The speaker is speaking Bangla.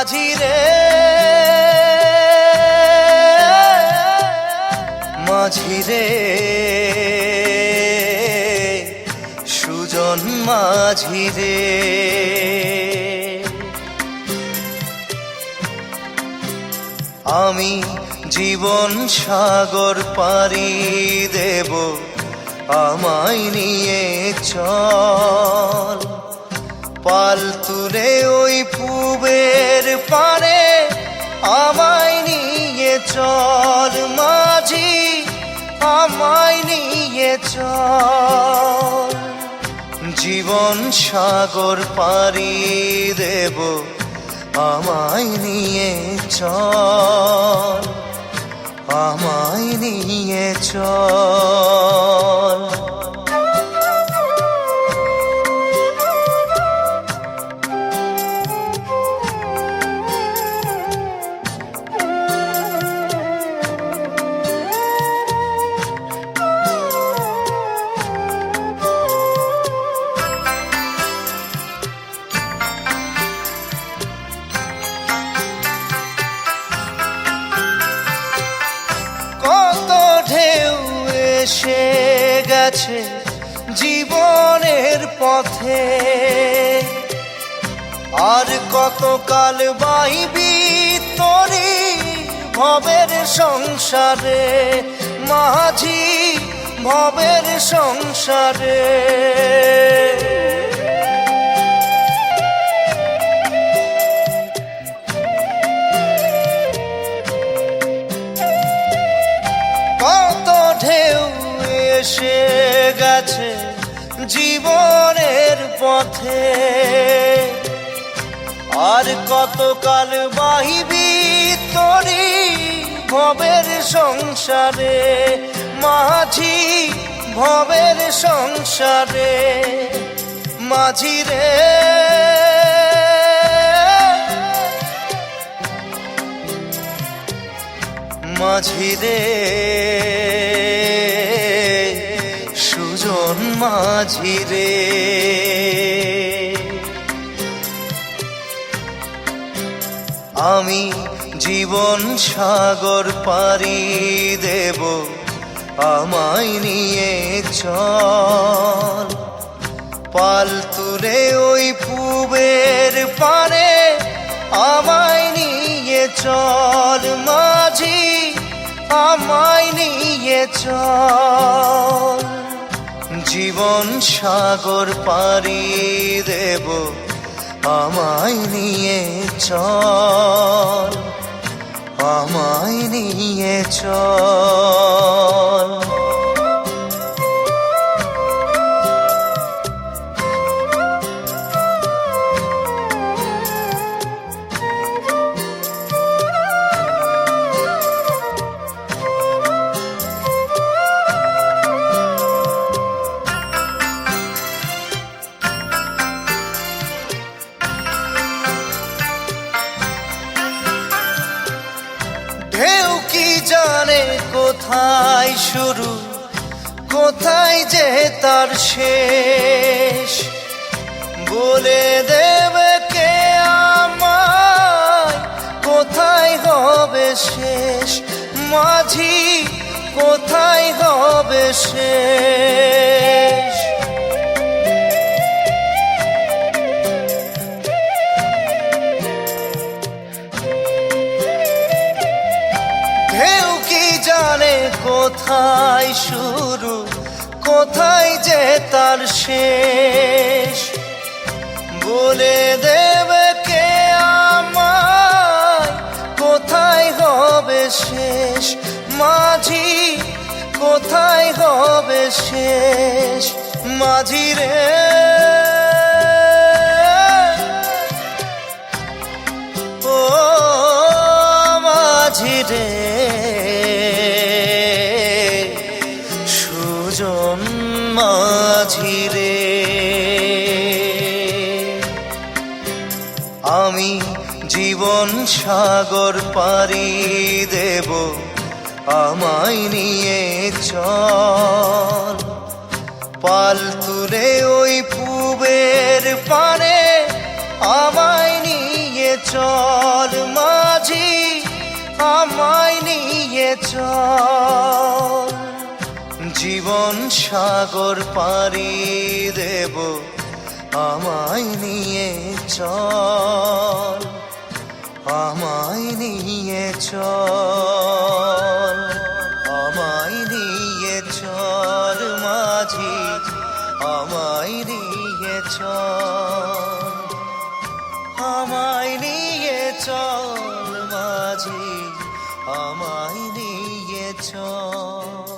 মাঝি রে মাঝি রে সুজন মাঝি রে আমি জীবন সাগর পাড়ি দেব আমায় নিয়ে চল পাল তুলে ওই পুবের পারে আমায় নিয়ে চল মাঝি আমায় নিয়ে চল জীবন সাগর পাড়ি দেব আমায় নিয়ে চল আমায় নিয়ে চল এসে গেছে জীবনের পথে আর কতকাল বাইবি তোরি ভবের সংসারে মাঝি ভবের সংসারে এসে গেছে জীবনের পথে আর কতকাল বাহিবি তোরি ভবের সংসারে মাঝি ভবের সংসারে মাঝি রে মাঝি রে সুজন মাঝি রে আমি জীবন সাগর পাড়ি দেব আমায় নিয়ে চল পাল তুলে ওই পুবের পারে আমায় নিয়ে চল মাঝি আমায় নিয়ে চল জীবন সাগর পাড়ি দেব আমায় নিয়ে চল আমায় নিয়ে চল ঢেউ কি জানে কোথায় শুরু কোথায় যে তার শেষ বলে দেবে কে আমায় কোথায় হবে শেষ মাঝি কোথায় হবে শেষ ঢেউ কি জানে কোথায় শুরু কোথায় যে তার শেষ বলে দেবে কে আমায় কোথায় হবে শেষ মাঝি কোথায় হবে শেষ মাঝি রে ও মাঝি রে সুজন মাঝি রে আমি জীবন সাগর পাড়ি দেব আমায় নিয়ে চল পাল তুলে ওই পুবের পারে আমায় নিয়ে চল মাঝি, আমায় নিয়ে চল। জীবন সাগর পাড়ি দেব, আমায় নিয়ে চল, আমায় নিয়ে চল, আমায় নিয়ে চল মাঝি, আমায় নিয়ে চল, আমায় নিয়ে চল মাঝি, আমায় নিয়ে চল।